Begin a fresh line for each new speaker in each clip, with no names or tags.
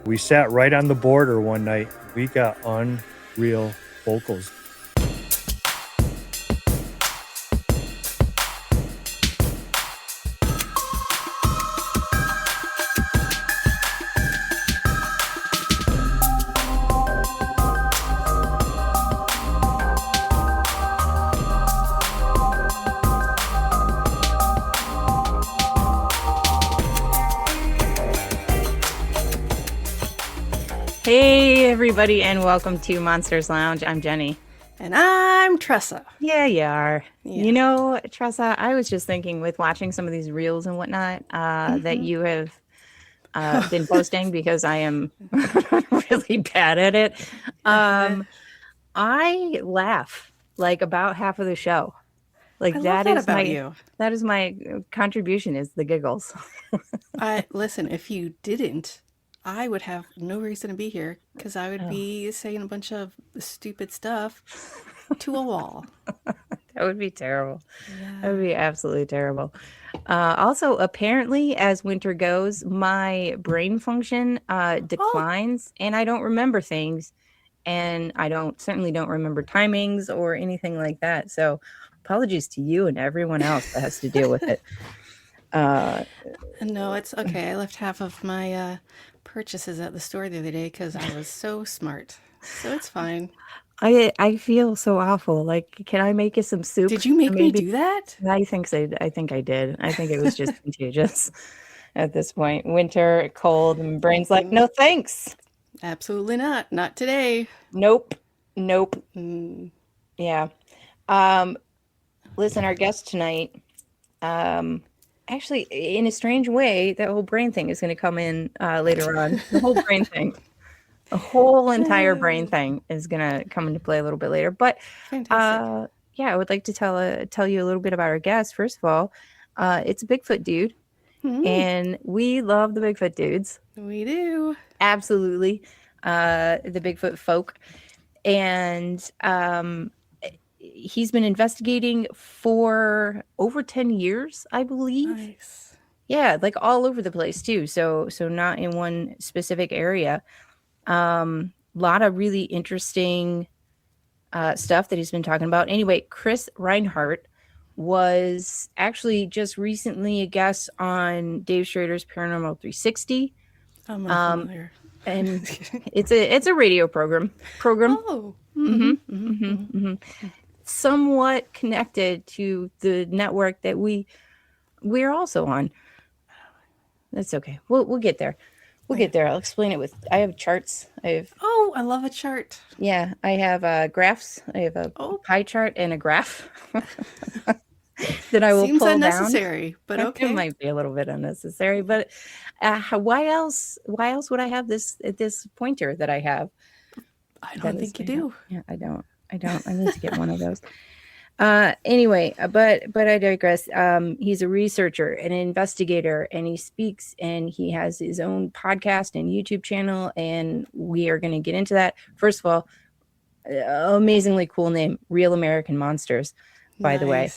We sat right on the border one night. We got unreal vocals.
Hey everybody, and welcome to Monsters Lounge. I'm Jeni.
And I'm Tressa.
Yeah, you are.
Yeah.
You know, Tressa, I was just thinking with watching some of these reels and whatnot that you have been posting, because I am really bad at it. I laugh like about half of the show. Like
I love that about
my
you.
That is my contribution, is the giggles.
Listen, if you didn't, I would have no reason to be here because I would be saying a bunch of stupid stuff to a wall.
That would be terrible. Yeah. That would be absolutely terrible. Also, apparently, as winter goes, my brain function declines, and I don't remember things, and I certainly don't remember timings or anything like that. So, apologies to you and everyone else that has to deal with it.
No, it's okay. I left half of my purchases at the store the other day because I was so smart. So it's fine.
I feel so awful. Like, can I make you some soup?
Did you make me do that?
I think so. I think I did. I think it was just contagious at this point. Winter, cold, and brain's like, no thanks.
Absolutely not. Not today.
Nope. Yeah. Listen, our guest tonight, actually, in a strange way, that whole brain thing is going to come in later on. The whole brain thing. The whole entire brain thing is going to come into play a little bit later. But yeah, I would like to tell you a little bit about our guest. First of all, it's a Bigfoot dude. And we love the Bigfoot dudes.
We do.
Absolutely. The Bigfoot folk. And he's been investigating for over 10 years, I believe.
Nice.
Yeah, like all over the place too. So not in one specific area. Lot of really interesting stuff that he's been talking about. Anyway, Chris Reinhardt was actually just recently a guest on Dave Schrader's Paranormal 360.
I'm unfamiliar.
And it's a radio program.
Oh.
Somewhat connected to the network that we're also on. That's okay. We'll get there. We'll get there. I'll explain it I have charts. I
love a chart.
Yeah, I have graphs. I have a pie chart and a graph that I will
Seems
pull
unnecessary,
down.
But okay.
It might be a little bit unnecessary, but why else would I have this pointer that I have?
I don't think you do.
Yeah, I don't. I need to get one of those. Anyway, but I digress. He's a researcher and an investigator, and he speaks, and he has his own podcast and YouTube channel, and we are going to get into that. First of all, amazingly cool name, Real American Monsters, by the way.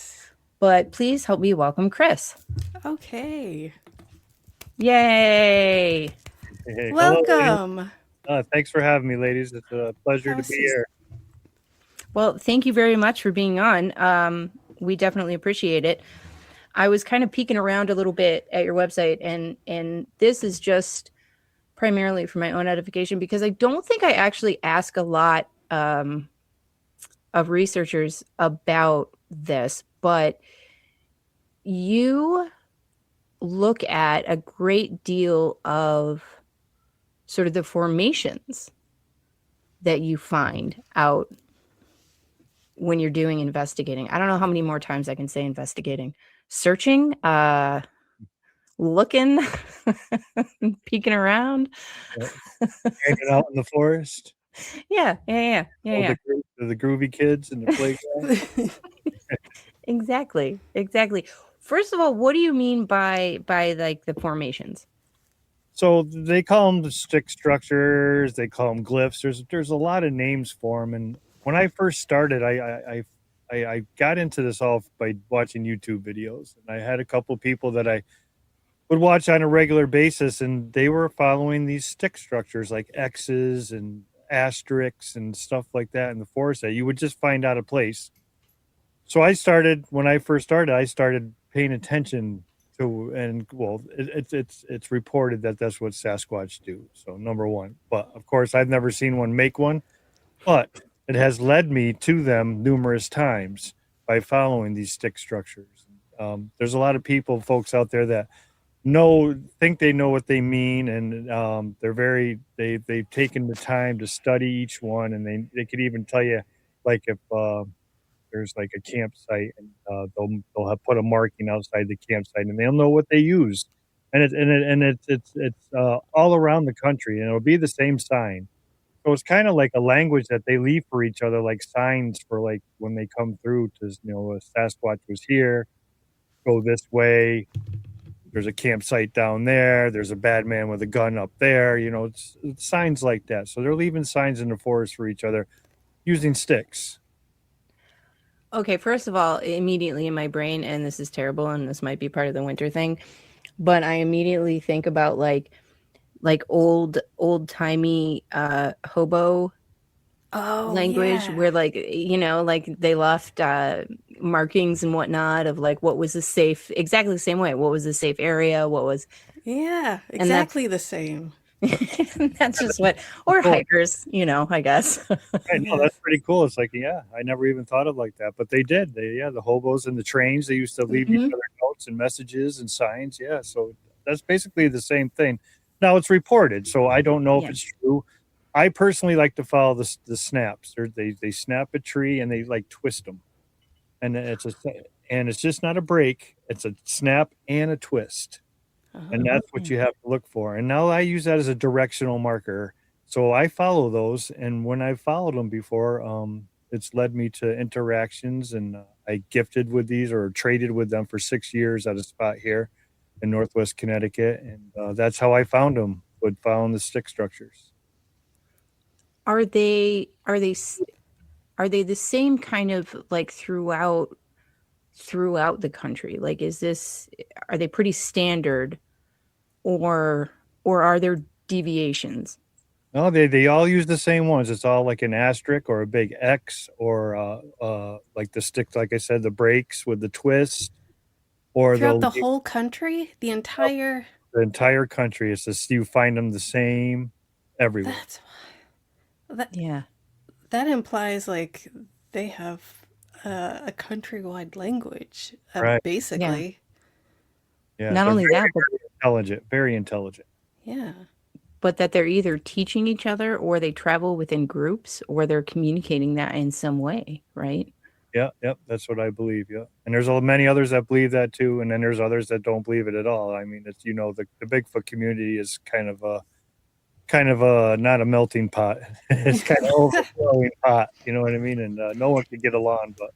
But please help me welcome Chris.
Okay.
Yay.
Hey,
welcome.
Thanks for having me, ladies. It's a pleasure to be here.
Well, thank you very much for being on. We definitely appreciate it. I was kind of peeking around a little bit at your website, and this is just primarily for my own edification, because I don't think I actually ask a lot of researchers about this, but you look at a great deal of sort of the formations that you find out when you're doing investigating. I don't know how many more times I can say investigating. Searching, looking, peeking around.
Hanging out in the forest.
Yeah.
The groovy kids in the playground.
Exactly. First of all, what do you mean by like the formations?
So they call them the stick structures. They call them glyphs. There's a lot of names for them. And when I first started, I got into this all by watching YouTube videos. And I had a couple people that I would watch on a regular basis, and they were following these stick structures like X's and asterisks and stuff like that in the forest that you would just find out of place. So when I first started, I started paying attention to, and well, it's reported that that's what Sasquatch do. So number one, but of course, I've never seen one make one, but it has led me to them numerous times by following these stick structures. There's a lot of folks out there that think they know what they mean, and they've taken the time to study each one, and they could even tell you, like, if there's like a campsite, and they'll have put a marking outside the campsite, and they'll know what they use, and it's all around the country, and it'll be the same sign. So it's kind of like a language that they leave for each other, like signs for, like, when they come through to, a Sasquatch was here, go this way. There's a campsite down there. There's a bad man with a gun up there. It's signs like that. So they're leaving signs in the forest for each other using sticks.
Okay, first of all, immediately in my brain, and this is terrible, and this might be part of the winter thing, but I immediately think about like old timey hobo language, where like they left markings and whatnot of like what was exactly the same way. What was the safe area? What was
exactly the same.
That's just or hikers, I guess.
I know, that's pretty cool. It's like, I never even thought of like that, but they did. The hobos and the trains, they used to leave each other notes and messages and signs. Yeah, so that's basically the same thing. Now it's reported, so I don't know if it's true. I personally like to follow the snaps. They snap a tree and they like twist them, and it's just not a break. It's a snap and a twist. And that's what you have to look for. And now I use that as a directional marker. So I follow those. And when I've followed them before, it's led me to interactions. And I gifted with these or traded with them for 6 years at a spot here in Northwest Connecticut. And that's how I found them, would found the stick structures.
Are they the same kind of like throughout the country? Like, are they pretty standard, or are there deviations?
No, they all use the same ones. It's all like an asterisk or a big X, or like the stick, like I said, the breaks with the twist, or
throughout the whole country, the entire
country. It's just you find them the same everywhere.
That implies like they have a countrywide language, basically.
Yeah.
Not only that,
but very intelligent.
Yeah.
But that they're either teaching each other, or they travel within groups, or they're communicating that in some way, right?
Yeah, that's what I believe. Yeah, and there's many others that believe that too, and then there's others that don't believe it at all. I mean, it's the Bigfoot community is kind of a not a melting pot. It's kind of overflowing pot. You know what I mean? And no one can get along. But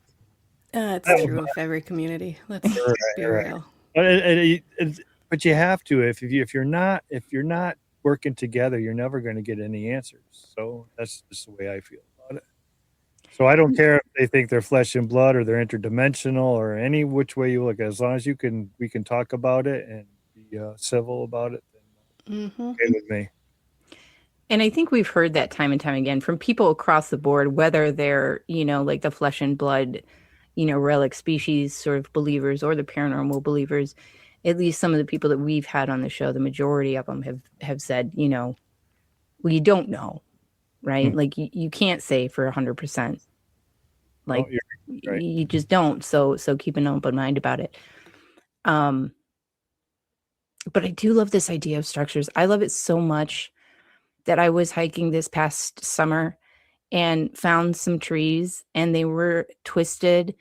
it's true of every community. Let's be real.
But you have to. If you're not working together, you're never going to get any answers. So that's just the way I feel about it. So I don't care if they think they're flesh and blood or they're interdimensional or any which way you look. As long as we can talk about it and be civil about it, then okay with me.
And I think we've heard that time and time again from people across the board, whether they're, like the flesh and blood, relic species sort of believers or the paranormal believers. At least some of the people that we've had on the show, the majority of them have said, well, you don't know, right? Like you can't say for 100%. Like right. You just don't. So keep an open mind about it. But I do love this idea of structures. I love it so much that I was hiking this past summer and found some trees, and they were twisted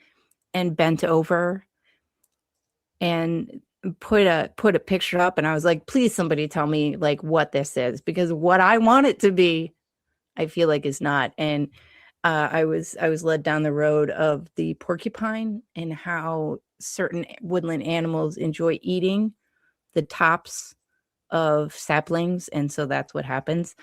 and bent over, and put a picture up, and I was like, please somebody tell me like what this is, because what I want it to be, I feel like is not. And I was led down the road of the porcupine and how certain woodland animals enjoy eating the tops of saplings, and so that's what happens.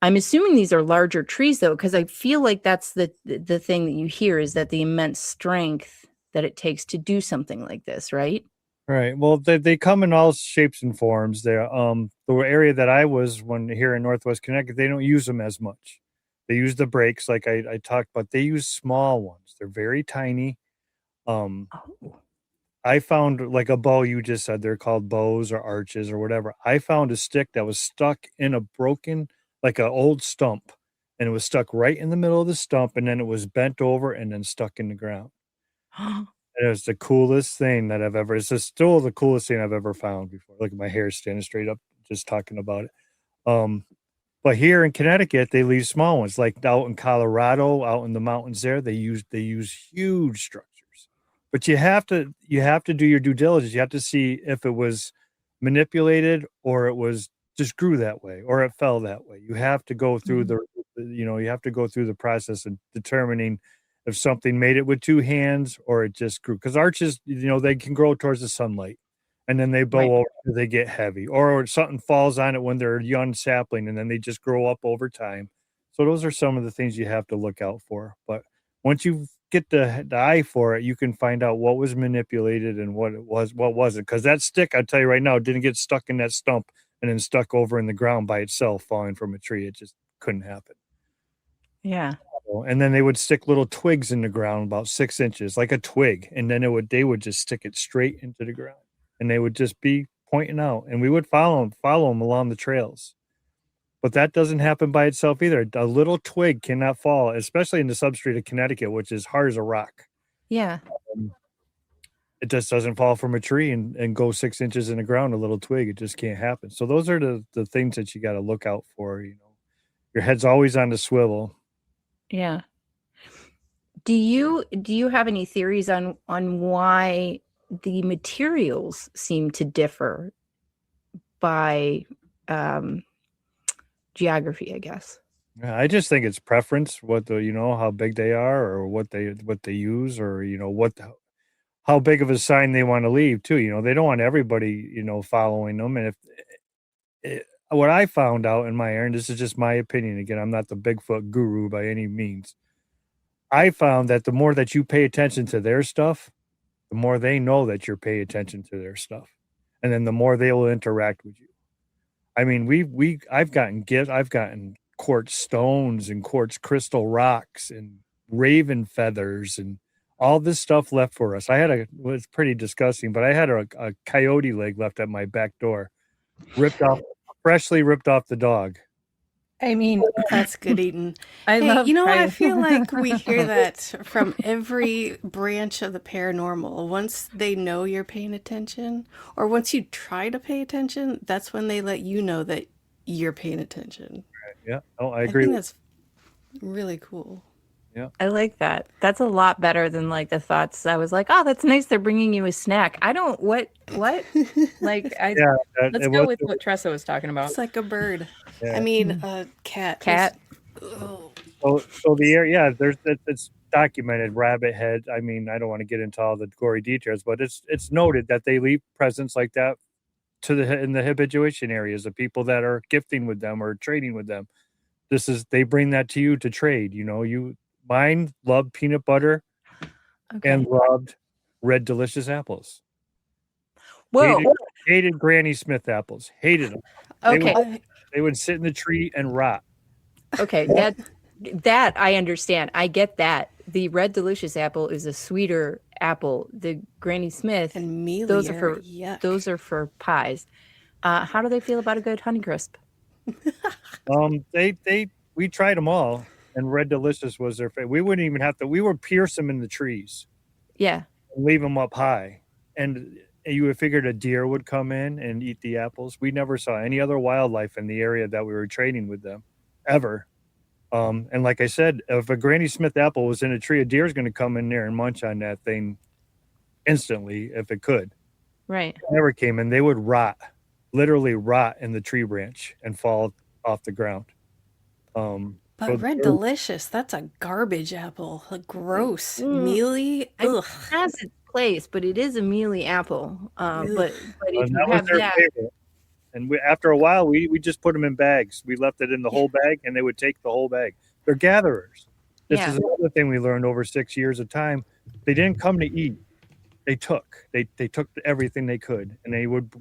I'm assuming these are larger trees though, because I feel like that's the thing that you hear, is that the immense strength that it takes to do something like this, right?
Right. Well, they come in all shapes and forms. The area that I was when here in Northwest Connecticut, they don't use them as much. They use the brakes, like I talked about. They use small ones. They're very tiny. Um,
Oh.
I found like a bow. You just said they're called bows or arches or whatever. I found a stick that was stuck in a broken, like an old stump, and it was stuck right in the middle of the stump, and then it was bent over and then stuck in the ground. It was the coolest thing that I've ever. It's just still the coolest thing I've ever found before. Look at my hair standing straight up just talking about it. Um, but here in Connecticut, they leave small ones. Like out in Colorado, out in the mountains there, they use huge structures. But you have to do your due diligence. You have to see if it was manipulated or it was just grew that way or it fell that way. You have to go through you have to go through the process of determining if something made it with two hands or it just grew. Because arches, they can grow towards the sunlight and then they bow
Right.
over, they get heavy, or something falls on it when they're a young sapling and then they just grow up over time. So those are some of the things you have to look out for. But once you get the eye for it, you can find out what was manipulated and what wasn't. Because that stick, I tell you right now, didn't get stuck in that stump and then stuck over in the ground by itself, falling from a tree. It just couldn't happen.
Yeah.
And then they would stick little twigs in the ground about 6 inches, like a twig, and then they would just stick it straight into the ground, and they would just be pointing out, and we would follow them along the trails. But that doesn't happen by itself either. A little twig cannot fall, especially in the substrate of Connecticut, which is hard as a rock.
Yeah.
It just doesn't fall from a tree and go 6 inches in the ground. A little twig, it just can't happen. So those are the things that you got to look out for. Your head's always on the swivel.
Yeah. Do you have any theories on why the materials seem to differ by geography, I guess?
Yeah, I just think it's preference, how big they are or what they use or, how big of a sign they want to leave too. They don't want everybody, following them. And what I found out in my errand, this is just my opinion. Again, I'm not the Bigfoot guru by any means. I found that the more that you pay attention to their stuff, the more they know that you're paying attention to their stuff. And then the more they will interact with you. I mean, I've gotten quartz stones and quartz crystal rocks and raven feathers and all this stuff left for us. It was pretty disgusting, but I had a coyote leg left at my back door, freshly ripped off the dog.
I mean,
That's good eating.
I love
I feel like we hear that from every branch of the paranormal. Once they know you're paying attention, or once you try to pay attention, that's when they let you know that you're paying attention.
Yeah, I
I
agree.
think that's really cool.
Yeah,
I like that. That's a lot better than like the thoughts. I was like, oh, that's nice. They're bringing you a snack. I don't, what? Like,
yeah.
let's go with what Tressa was talking about.
It's like a bird.
Yeah.
I mean, a cat.
Cat.
Oh,
So the area, yeah, it's documented rabbit head. I mean, I don't want to get into all the gory details, but it's noted that they leave presents like that in the habituation areas of people that are gifting with them or trading with them. They bring that to you to trade. Mine loved peanut butter and loved red delicious apples.
Whoa.
Hated Granny Smith apples. Hated them.
Okay.
They would sit in the tree and rot.
Okay. That I understand. I get that. The red delicious apple is a sweeter apple. The Granny Smith
and mealy.
those are for pies. How do they feel about a good Honeycrisp?
We tried them all, and red delicious was their favorite. We wouldn't even have to. We would pierce them in the trees.
Yeah.
And leave them up high, and you would figured a deer would come in and eat the apples. We never saw any other wildlife in the area that we were trading with them, ever. And like I said, if a Granny Smith apple was in a tree, a deer is going to come in there and munch on that thing instantly if it could.
Right.
It never came in. They would literally rot in the tree branch and fall off the ground.
But red delicious, that's a garbage apple. Like gross. Mealy. Ugh.
It has its place, but it is a mealy apple. But if you
that was
have
their
that,
favorite. And after a while, we just put them in bags. We left it in the whole bag, and they would take the whole bag. They're gatherers. This is another thing we learned over 6 years of time. They didn't come to eat. they took everything they could, and they would.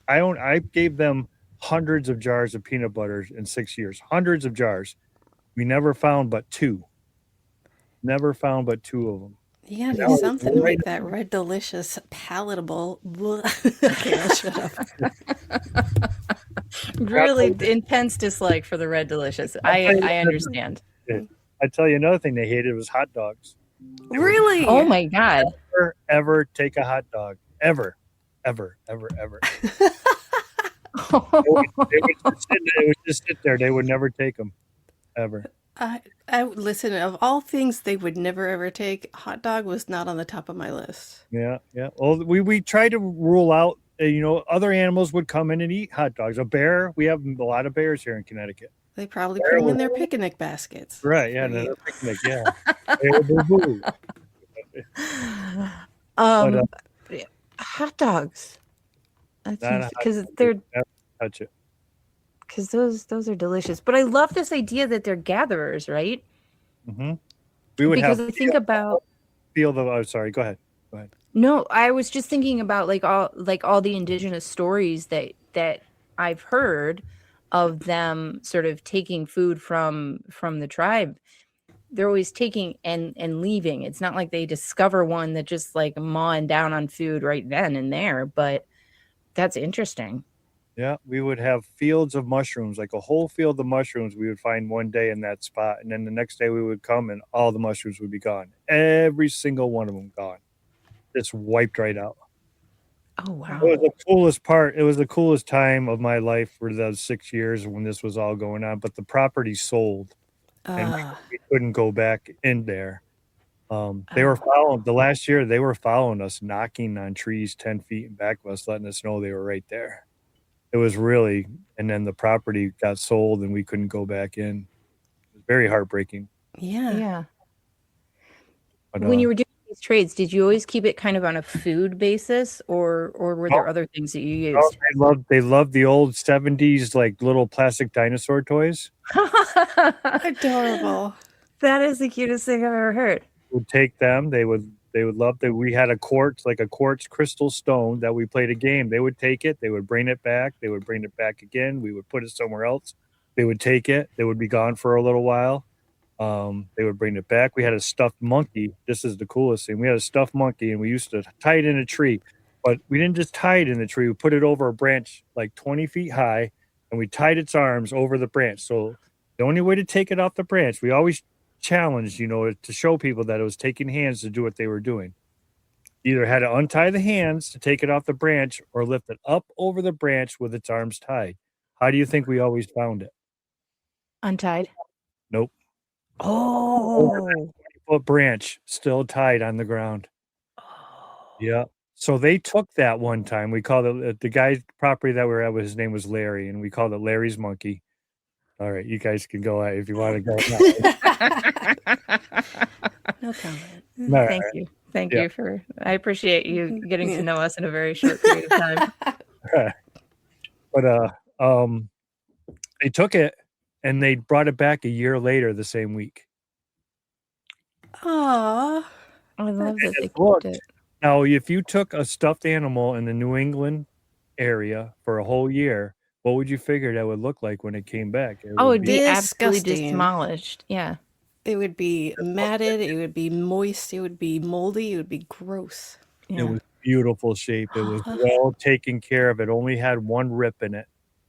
I gave them hundreds of jars of peanut butter in 6 years, hundreds of jars. We never found but two. Never found but two of them.
You gotta
That
do
was
something to
right.
make that red delicious palatable. Okay, I'll shut up.
Really intense dislike for the red delicious. I understand.
I tell you another thing they hated was hot dogs.
Really?
Oh my God.
Ever take a hot dog. Ever. They would just sit there. They would never take them. Ever.
I listen, of all things they would never ever take, hot dog was not on the top of my list.
Yeah. Well, we tried to rule out, other animals would come in and eat hot dogs. A bear, we have a lot of bears here in Connecticut.
They probably put them in their picnic baskets.
Right, yeah, no, picnic, yeah. They would boo-boo.
Hot dogs.
Not a
Because
hot
they're
dog. Never touch it.
because those are delicious. But I love this idea that they're gatherers, right?
Mm-hmm. We would
Because
have
I think about
field of. Oh, sorry. Go ahead.
no, I was just thinking about all the indigenous stories that I've heard of them sort of taking food from the tribe. They're always taking and leaving. It's not like they discover one that just like mawing down on food right then and there, but that's interesting.
Yeah, we would have fields of mushrooms, like a whole field of mushrooms we would find one day in that spot. And then the next day we would come and all the mushrooms would be gone. Every single one of them gone. Just wiped right out.
Oh, wow.
It was the coolest part. It was the coolest time of my life for those 6 years when this was all going on. But the property sold and we couldn't go back in there. They were following the last year. They were following us, knocking on trees 10 feet in back of us, letting us know they were right there. It was really, and then the property got sold and we couldn't go back in. It was very heartbreaking.
Yeah.
But,
When you were doing these trades, did you always keep it kind of on a food basis, or were there other things that you used?
they loved the old 70s like little plastic dinosaur toys.
Adorable.
That is the cutest thing I've ever heard.
Would take them. They would love that. We had a quartz crystal stone that we played a game. They would take it. They would bring it back. They would bring it back again. We would put it somewhere else. They would take it. They would be gone for a little while. They would bring it back. We had a stuffed monkey. This is the coolest thing. We had a stuffed monkey, and we used to tie it in a tree. But we didn't just tie it in the tree. We put it over a branch like 20 feet high, and we tied its arms over the branch. So the only way to take it off the branch, we always challenged, to show people that it was taking hands to do what they were doing. Either had to untie the hands to take it off the branch or lift it up over the branch with its arms tied. How do you think we always found it?
Untied?
Nope.
Oh.
20-foot branch still tied on the ground. Yeah. So they took that one time. We called it the guy's property that we were at. His name was Larry, and we called it Larry's monkey. All right, you guys can go if you want to go.
No comment.
Thank you. Thank you I appreciate you getting to know us in a very short period of time.
But they took it and they brought it back a year later the same week.
Aww.
I love that they
looked,
kept it.
Now, if you took a stuffed animal in the New England area for a whole year, what would you figure that would look like when it came back?
It'd be absolutely
disgusting.
Demolished. Yeah.
It would be matted. It would be moist. It would be moldy. It would be gross.
It was beautiful shape. It was well taken care of. It only had one rip in it.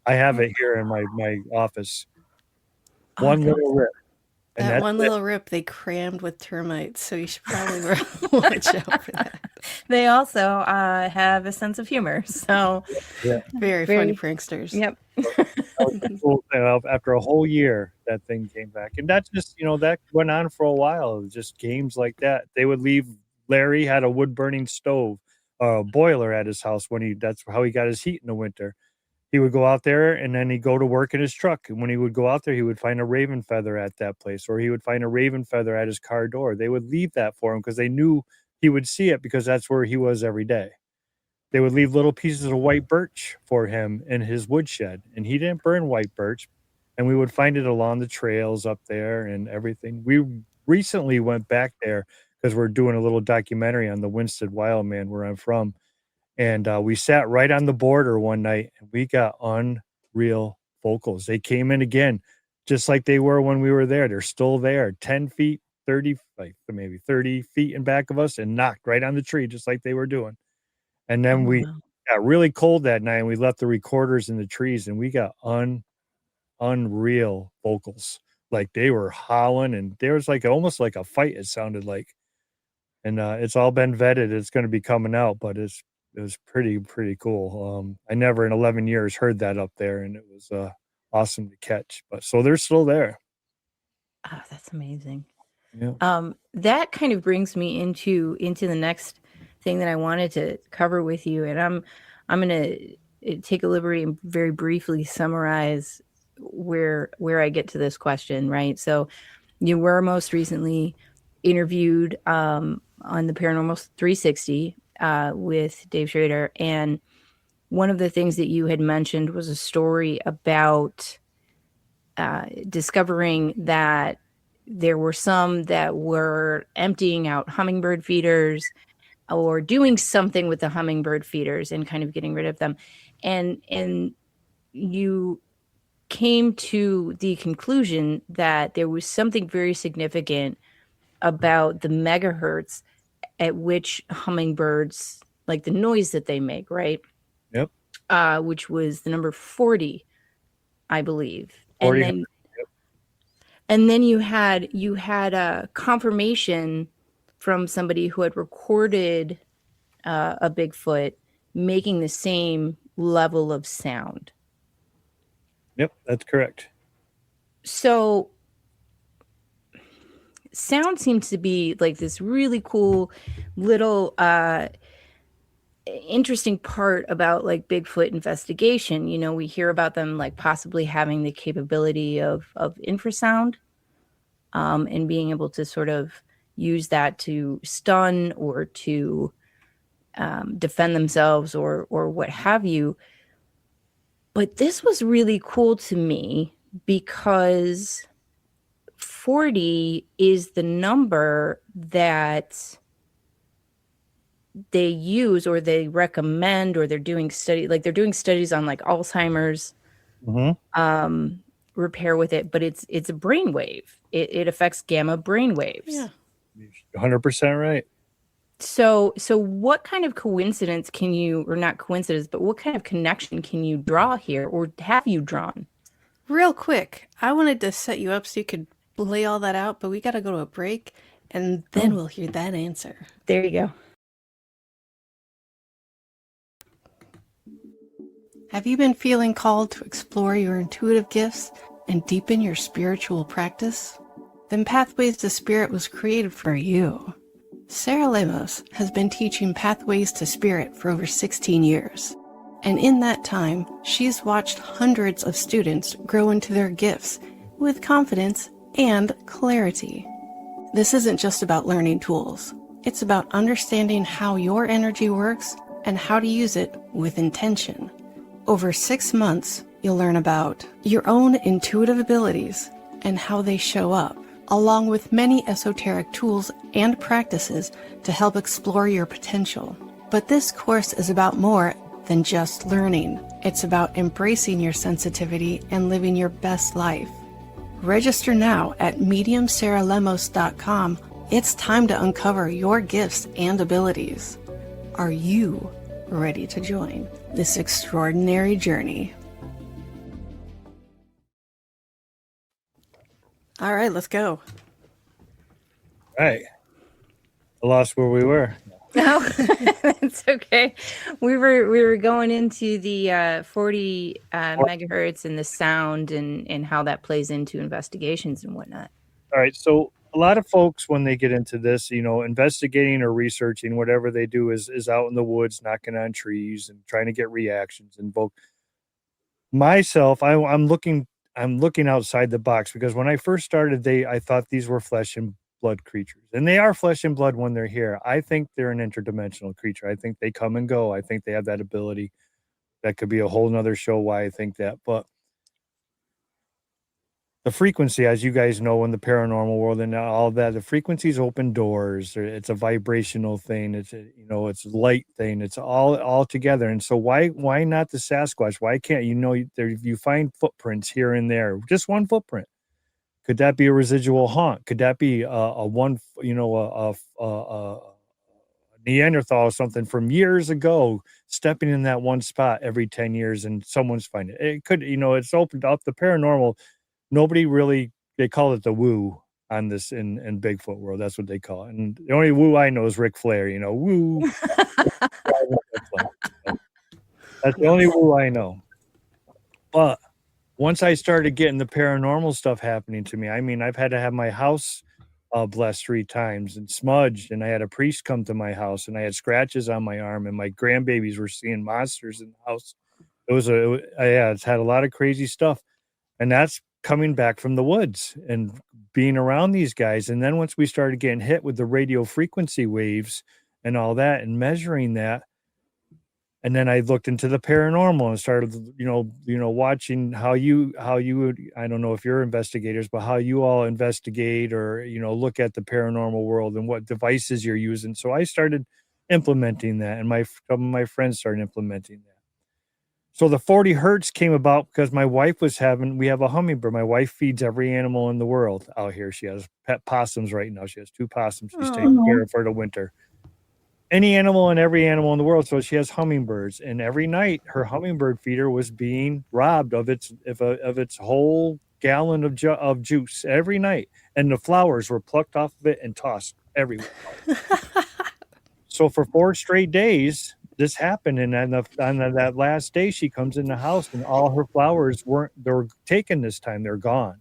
I have it here in my office. One little rip. And
that one little rip they crammed with termites, so you should probably watch out for that.
They also have a sense of humor, so
very funny pranksters.
Yep.
After a whole year, that thing came back, and that's just that went on for a while. It was just games like that. They would leave. Larry had a wood burning stove, boiler at his house that's how he got his heat in the winter. He would go out there and then he'd go to work in his truck. And when he would go out there, he would find a raven feather at that place, or he would find a raven feather at his car door. They would leave that for him because they knew he would see it because that's where he was every day. They would leave little pieces of white birch for him in his woodshed. And he didn't burn white birch. And we would find it along the trails up there and everything. We recently went back there because we're doing a little documentary on the Winston Wildman where I'm from. And we sat right on the border one night and we got unreal vocals. They came in again, just like they were when we were there. They're still there, 10 feet, 30, like maybe 30 feet in back of us, and knocked right on the tree, just like they were doing. And then we got really cold that night and we left the recorders in the trees and we got unreal vocals. Like they were howling and there was like almost like a fight, it sounded like. And it's all been vetted. It's going to be coming out, but it was pretty cool. I never in 11 years heard that up there, and it was awesome to catch. But so they're still there.
Oh, that's amazing.
Yeah.
That kind of brings me into the next thing that I wanted to cover with you, and I'm going to take a liberty and very briefly summarize where I get to this question. Right, so you were most recently interviewed on the Paranormal 360 with Dave Schrader, and one of the things that you had mentioned was a story about discovering that there were some that were emptying out hummingbird feeders or doing something with the hummingbird feeders and kind of getting rid of them, and you came to the conclusion that there was something very significant about the megahertz at which hummingbirds, like the noise that they make, right?
Yep.
Which was the number 40, I believe.
40.
And then you had a confirmation from somebody who had recorded a Bigfoot making the same level of sound.
Yep, that's correct.
So sound seems to be like this really cool little interesting part about like Bigfoot investigation. You know, we hear about them like possibly having the capability of infrasound and being able to sort of use that to stun or to defend themselves or what have you. But this was really cool to me because 40 is the number that they use or they recommend, or they're doing studies on like Alzheimer's repair with it, but it's a brainwave. It affects gamma brainwaves.
Yeah.
100% right.
So what kind of coincidence can you, or not coincidence, but what kind of connection can you draw here, or have you drawn?
Real quick, I wanted to set you up so you could lay all that out, but we got to go to a break, and then we'll hear that answer.
There you go.
Have you been feeling called to explore your intuitive gifts and deepen your spiritual practice? Then Pathways to Spirit was created for you. Sarah Lemos has been teaching Pathways to Spirit for over 16 years. And in that time, she's watched hundreds of students grow into their gifts with confidence and clarity. This isn't just about learning tools. It's about understanding how your energy works and how to use it with intention. Over 6 months, you'll learn about your own intuitive abilities and how they show up, along with many esoteric tools and practices to help explore your potential. But this course is about more than just learning. It's about embracing your sensitivity and living your best life. Register now at mediumsarahlemos.com. It's time to uncover your gifts and abilities. Are you ready to join this extraordinary journey? All right, let's go.
All right. I lost where we were.
No, that's okay. We were going into the 40 megahertz and the sound and how that plays into investigations and whatnot.
All right. So a lot of folks, when they get into this, you know, investigating or researching, whatever they do is out in the woods, knocking on trees and trying to get reactions. And myself, I'm looking outside the box, because when I first started, I thought these were flesh and blood creatures, and they are flesh and blood when they're here. I think they're an interdimensional creature. I think they come and go. I think they have that ability. That could be a whole nother show why I think that. But the frequency, as you guys know, in the paranormal world and all that, the frequencies open doors. It's a vibrational thing. It's it's a light thing. It's all together. And so why not the Sasquatch? Why can't you find footprints here and there, just one footprint? Could that be a residual haunt? Could that be a Neanderthal or something from years ago stepping in that one spot every 10 years and someone's finding it? It could, it's opened up the paranormal. Nobody really, they call it the woo on this in Bigfoot world. That's what they call it. And the only woo I know is Ric Flair, woo. That's the only woo I know. But once I started getting the paranormal stuff happening to me, I mean, I've had to have my house blessed 3 times and smudged, and I had a priest come to my house, and I had scratches on my arm, and my grandbabies were seeing monsters in the house. It's had a lot of crazy stuff, and that's coming back from the woods and being around these guys. And then once we started getting hit with the radio frequency waves and all that and measuring that, and then I looked into the paranormal and started, watching how you would, I don't know if you're investigators, but how you all investigate or, look at the paranormal world and what devices you're using. So I started implementing that, and some of my friends started implementing that. So the 40 hertz came about because we have a hummingbird. My wife feeds every animal in the world out here. She has pet possums right now. She has 2 possums she's taking care of for the winter. Any animal and every animal in the world. So she has hummingbirds, and every night her hummingbird feeder was being robbed of its whole gallon of juice every night, and the flowers were plucked off of it and tossed everywhere. So for 4 straight days, this happened, and on that last day, she comes in the house, and all her flowers they're taken this time. They're gone.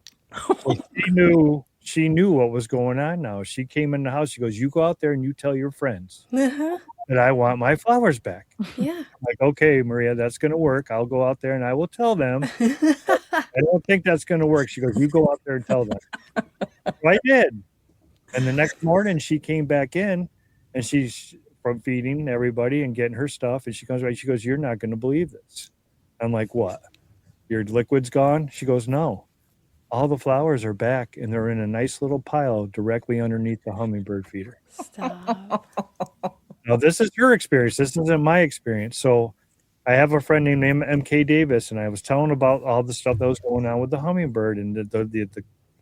So she knew what was going on now. She came in the house. She goes, "You go out there and you tell your friends that I want my flowers back."
Yeah.
I'm like, "Okay, Maria, that's going to work. I'll go out there and I will tell them." I don't think that's going to work. She goes, "You go out there and tell them." So I did. And the next morning she came back in, and she's from feeding everybody and getting her stuff. And she comes right. She goes, "You're not going to believe this." I'm like, "What? Your liquid's gone?" She goes, "No. All the flowers are back, and they're in a nice little pile directly underneath the hummingbird feeder."
Stop.
Now, this is your experience. This isn't my experience. So I have a friend named MK Davis, and I was telling about all the stuff that was going on with the hummingbird. And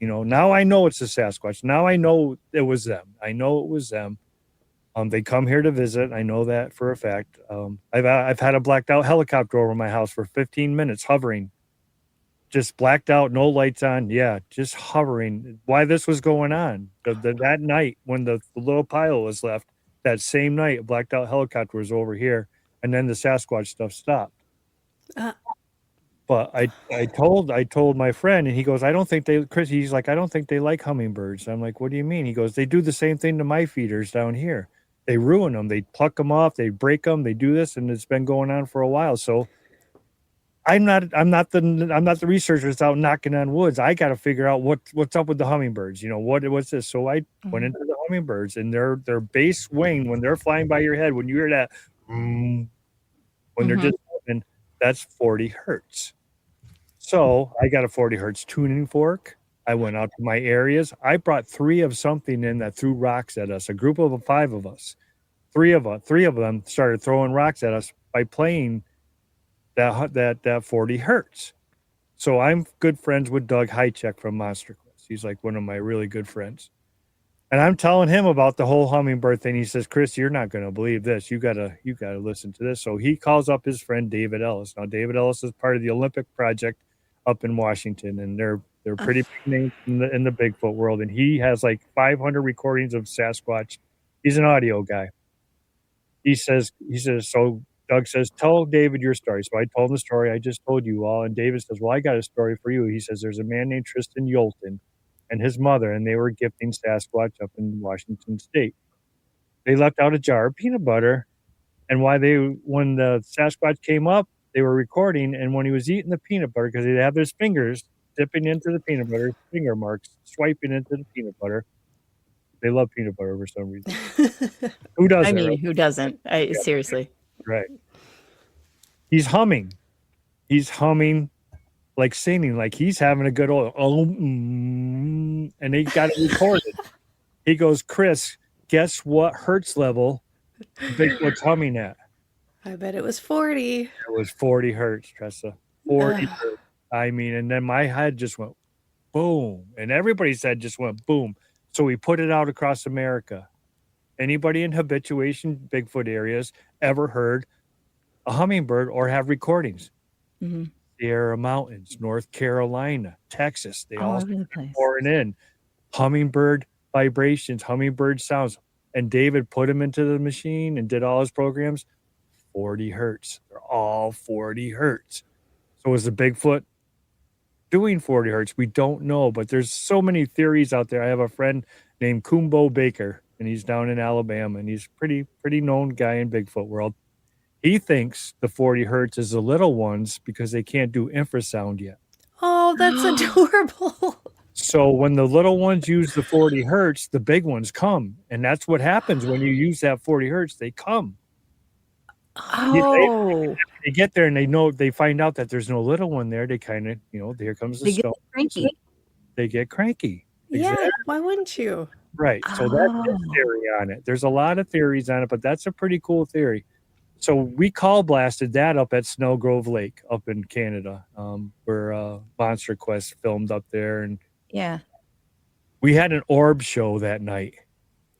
now I know it's a Sasquatch. Now I know it was them. I know it was them. They come here to visit. I know that for a fact. I've had a blacked out helicopter over my house for 15 minutes hovering. Just blacked out, no lights on. Yeah, just hovering. Why this was going on. That night when the little pile was left, that same night, a blacked out helicopter was over here, and then the Sasquatch stuff stopped. But I told my friend, and he goes, "I don't think he's like, "I don't think they like hummingbirds." I'm like, "What do you mean?" He goes, "They do the same thing to my feeders down here. They ruin them. They pluck them off. They break them. They do this, and it's been going on for a while." So I'm not the researcher that's out knocking on woods. I got to figure out what's up with the hummingbirds. What's this? So I went into the hummingbirds, and their base wing, when they're flying by your head, when you hear that, when they're just moving, that's 40 hertz. So I got a 40 hertz tuning fork. I went out to my areas. I brought 3 of something in that threw rocks at us. A group of 5 of us. 3 of them started throwing rocks at us by playing that 40 hertz. So I'm good friends with Doug Hychek from Monster Quest. He's like one of my really good friends. And I'm telling him about the whole hummingbird thing. He says, "Chris, you're not going to believe this. You gotta listen to this." So he calls up his friend David Ellis. Now David Ellis is part of the Olympic Project up in Washington, and they're pretty big names in the Bigfoot world. And he has like 500 recordings of Sasquatch. He's an audio guy. He says, so Doug says, "Tell David your story." So I told him the story I just told you all. And David says, "Well, I got a story for you." He says, "There's a man named Tristan Yolton and his mother, and they were gifting Sasquatch up in Washington State. They left out a jar of peanut butter. And when the Sasquatch came up, they were recording. And when he was eating the peanut butter, because he'd have his fingers dipping into the peanut butter, finger marks, swiping into the peanut butter. They love peanut butter for some reason. Who doesn't?
I mean,
right?
who doesn't? Seriously.
Right. He's humming. like singing, like he's having a good old, and they got it recorded. He goes, Chris, guess what hertz level Bigfoot's humming at?
I bet it was 40.
It was 40 hertz, Tressa. 40
Ugh.
hertz. I mean, and then my head just went boom, and everybody's head just went boom. So we put it out across America. Anybody in habituation Bigfoot areas ever heard a hummingbird or have recordings?
Mm-hmm.
Sierra Mountains, North Carolina, Texas, they all
over the place.
pouring in hummingbird vibrations, hummingbird sounds. And David put them into the machine and did all his programs. 40 hertz. They're all 40 hertz. So is the Bigfoot doing 40 hertz? We don't know, but there's so many theories out there. I have a friend named Kumbo Baker, and he's down in Alabama, and he's pretty known guy in Bigfoot world. He thinks the 40 hertz is the little ones because they can't do infrasound yet.
Oh, that's adorable.
So when the little ones use the 40 hertz, the big ones come. And that's what happens when you use that 40 hertz, they come.
Oh,
They get there and they find out that there's no little one there. They kind of, here comes the
they get
stone.
cranky.
They get cranky.
Yeah,
Exactly.
why wouldn't you?
Right. So that's the theory on it. There's a lot of theories on it, but that's a pretty cool theory. So we call blasted that up at Snow Grove Lake up in Canada, where Monster Quest filmed up there. And
Yeah.
we had an orb show that night.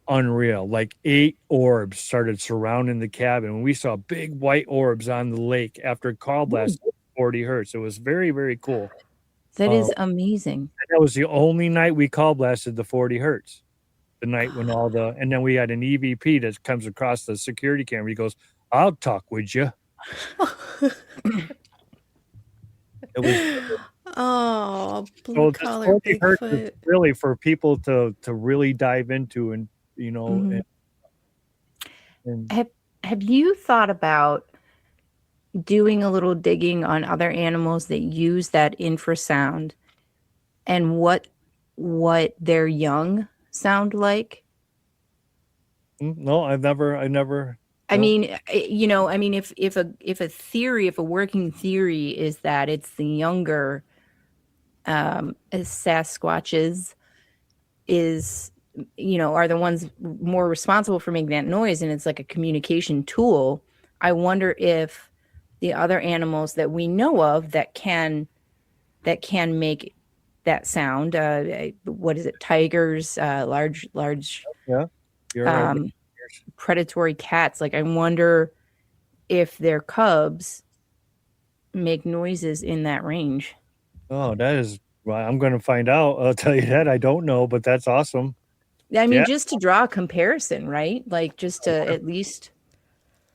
Unreal. Like 8 orbs started surrounding the cabin. And we saw big white orbs on the lake after call blast 40 hertz. It was very, very cool.
That is amazing.
That was the only night we call blasted the 40 hertz. The night when and then we had an EVP that comes across the security camera. He goes, I'll talk with you. It was
blue collar Bigfoot.
Is really for people to really dive into, and
Have you thought about doing a little digging on other animals that use that infrasound and what their young sound like?
No, I've never.
I mean, if a working theory is that it's the younger Sasquatches are the ones more responsible for making that noise, and it's like a communication tool. I wonder if the other animals that we know of that can make that sound, what is it? Tigers, large.
Yeah. You're right.
Predatory cats. Like, I wonder if their cubs make noises in that range.
Oh, that is. Well, I'm going to find out. I'll tell you that. I don't know, but that's awesome.
I mean, just to draw a comparison, right? Like, just to at least.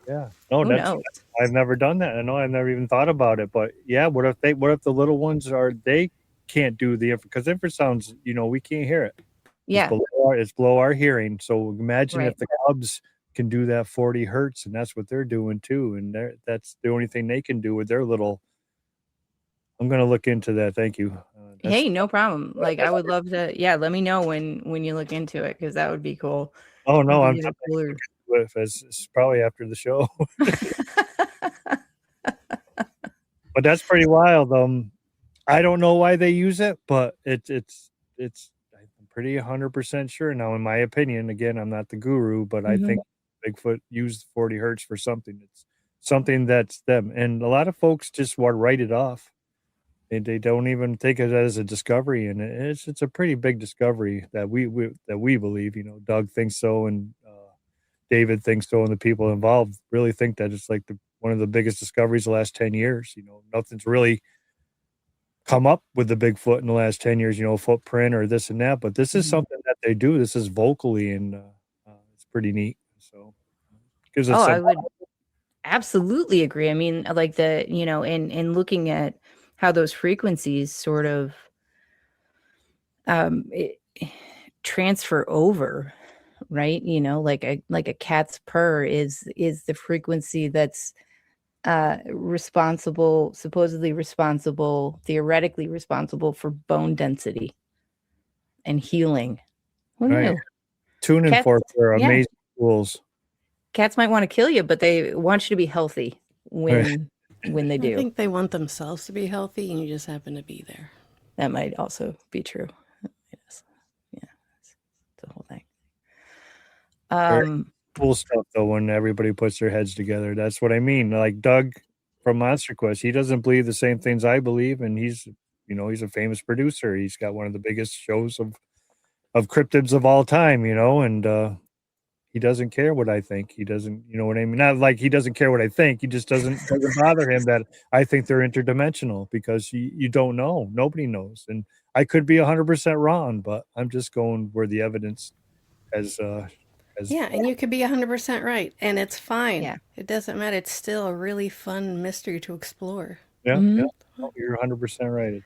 Yeah. No,
who knows?
I've never done that. I know I've never even thought about it. But yeah, what if the little ones they can't do because infrasounds, we can't hear it.
Yeah.
It's below our hearing. So imagine
Right.
if the cubs can do that 40 hertz, and that's what they're doing too. And that's the only thing they can do with their little. I'm going to look into that. Thank you.
Hey, no problem. Like, I would love to. Yeah, let me know when you look into it, because that would be cool.
Oh no, I'm
Maybe cooler.
it's probably after the show. But that's pretty wild. I don't know why they use it, but it's I'm pretty 100% sure now. In my opinion, again, I'm not the guru, but I think Bigfoot used 40 hertz for something. It's something that's them, and a lot of folks just want to write it off. They don't even take it as a discovery, and it's a pretty big discovery that we believe. Doug thinks so, and David thinks so, and the people involved really think that it's like one of the biggest discoveries the last 10 years. Nothing's really come up with the Bigfoot in the last 10 years. Footprint or this and that, but this is something that they do. This is vocally, and it's pretty neat. So, gives us.
I would absolutely agree. I mean, like in looking at how those frequencies sort of transfer over, right? Like a cat's purr is the frequency that's supposedly responsible, theoretically responsible for bone density and healing. Who knew?
Tuning forks are amazing tools.
Cats might want to kill you, but they want you to be healthy when when they
I
do.
think they want themselves to be healthy, and you just happen to be there.
That might also be true. Yes. Yeah, it's the whole thing.
Very cool stuff though when everybody puts their heads together. That's what I mean. Like Doug from Monster Quest, he doesn't believe the same things I believe, and he's he's a famous producer. He's got one of the biggest shows of cryptids of all time, and he doesn't care what I think. He doesn't, you know what I mean? Not like he doesn't care what I think. He just doesn't bother him that I think they're interdimensional, because you don't know. Nobody knows. And I could be 100% wrong, but I'm just going where the evidence has
Yeah, and you could be 100% right, and it's fine.
Yeah.
It doesn't matter. It's still a really fun mystery to explore.
yeah,
Mhm.
yeah. No, you're 100% right.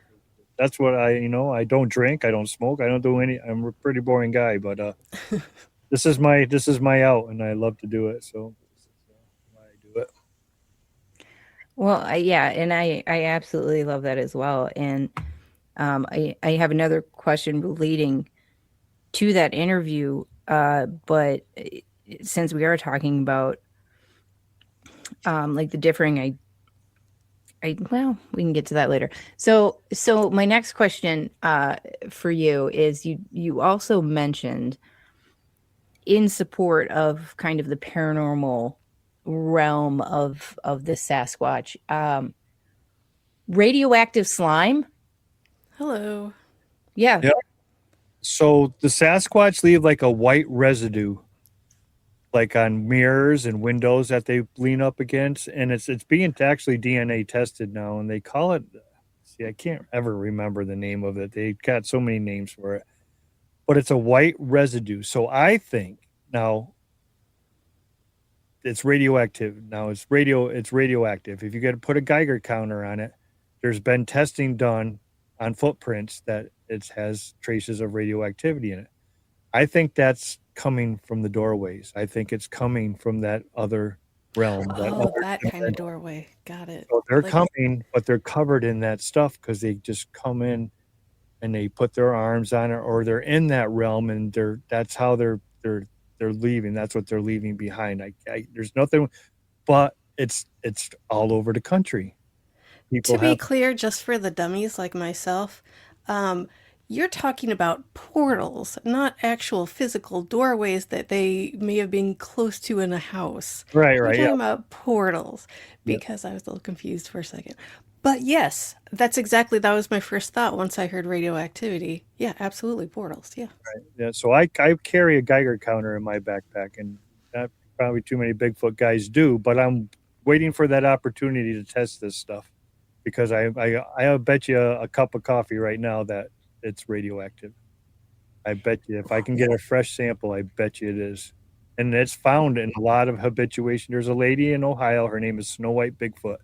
That's what I don't drink, I don't smoke, I don't do any. I'm a pretty boring guy, but this is my out, and I love to do it. So this is why I do it.
Well, and I absolutely love that as well. And I have another question relating to that interview, but since we are talking about like the differing, well, we can get to that later. So my next question for you is you also mentioned, in support of kind of the paranormal realm of the Sasquatch, radioactive slime.
Hello.
Yeah.
Yeah. So the Sasquatch leave like a white residue, like on mirrors and windows that they lean up against, and it's being actually DNA tested now, and they call it. See, I can't ever remember the name of it. They got so many names for it, but it's a white residue. So I think now it's radioactive. Now it's radioactive. If you get to put a Geiger counter on it, there's been testing done on footprints that it has traces of radioactivity in it. I think that's coming from the doorways. I think it's coming from that other realm.
Oh, that kind of doorway. Got it.
So they're
Like-
coming, but they're covered in that stuff because they just come in and they put their arms on it, or they're in that realm, and that's how they're leaving. That's what they're leaving behind. There's nothing, but it's all over the country.
To be clear, just for the dummies like myself, you're talking about portals, not actual physical doorways that they may have been close to in a house.
Right,
You're
right,
talking
yeah.
about portals, because I was a little confused for a second. But yes, that was my first thought once I heard radioactivity. Yeah, absolutely, portals. Yeah.
Right. Yeah. So I carry a Geiger counter in my backpack, and that probably too many Bigfoot guys do. But I'm waiting for that opportunity to test this stuff, because I bet you a cup of coffee right now that it's radioactive. I bet you if I can get a fresh sample, I bet you it is. And it's found in a lot of habituation. There's a lady in Ohio. Her name is Snow White Bigfoot,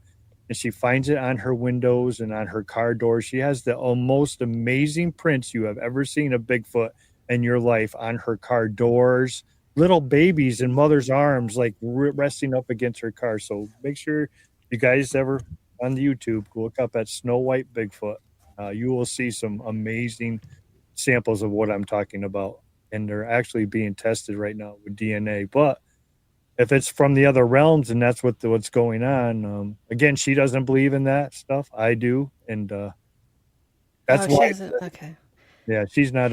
and she finds it on her windows and on her car doors. She has the most amazing prints you have ever seen of Bigfoot in your life on her car doors, little babies in mother's arms, like resting up against her car. So make sure you guys ever on the YouTube, look up at Snow White Bigfoot. You will see some amazing samples of what I'm talking about. And they're actually being tested right now with DNA. But if it's from the other realms and that's what's going on, again, she doesn't believe in that stuff. I do, and that's why.
Okay.
Yeah, she's not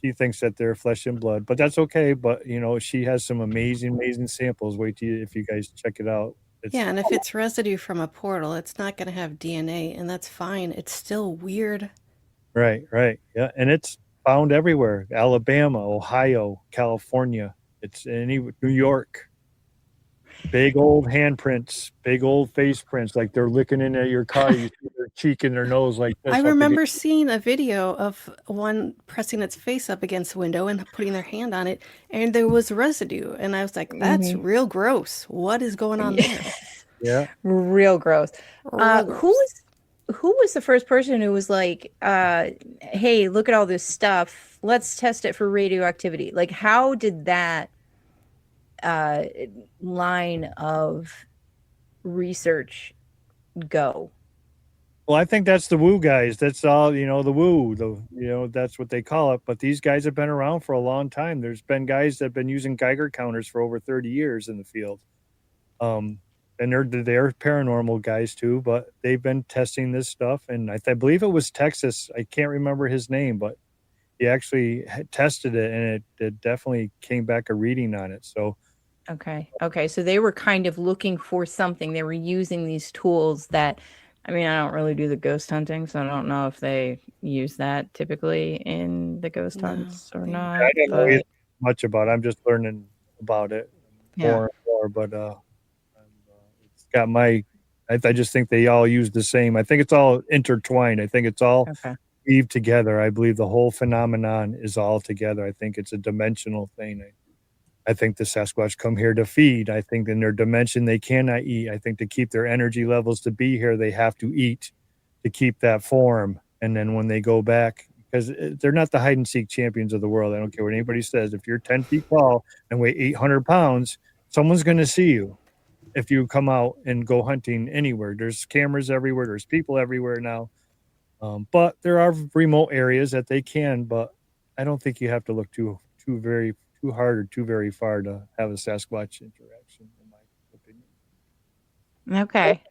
she thinks that they're flesh and blood, but that's okay. But she has some amazing samples. Wait till if you guys check it out.
Yeah, and if it's residue from a portal, it's not going to have DNA, and that's fine. It's still weird.
Right. Yeah, and it's found everywhere: Alabama, Ohio, California. It's in New York. Big old handprints, big old face prints, like they're licking in at your car. You see their cheek and their nose like this.
I remember seeing a video of one pressing its face up against the window and putting their hand on it, and there was residue. And I was like, that's real gross. What is going on there?
Yeah.
Real gross. Who was the first person who was like, hey, look at all this stuff. Let's test it for radioactivity. Like, how did that line of research go?
Well, I think that's the woo guys. That's all, the woo, that's what they call it. But these guys have been around for a long time. There's been guys that have been using Geiger counters for over 30 years in the field. and they're paranormal guys too, but they've been testing this stuff, and I believe it was Texas. I can't remember his name, but he actually tested it, and it definitely came back a reading on it. So
Okay. So they were kind of looking for something. They were using these tools that, I mean, I don't really do the ghost hunting, so I don't know if they use that typically in the ghost
No,
hunts or
they-
not.
I don't know
But
much about it. I'm just learning about it more and more, but it's got I just think they all use the same. I think it's all intertwined. I think it's all
okay.
weaved together. I believe the whole phenomenon is all together. I think it's a dimensional thing. I think the Sasquatch come here to feed. I think in their dimension they cannot eat. I think to keep their energy levels to be here, they have to eat to keep that form. And then when they go back, because they're not the hide and seek champions of the world. I don't care what anybody says. If you're 10 feet tall and weigh 800 pounds, someone's going to see you if you come out and go hunting anywhere. There's cameras everywhere. There's people everywhere now. But there are remote areas that they can, but I don't think you have to look too hard or too very far to have a Sasquatch interaction, in my opinion.
Okay.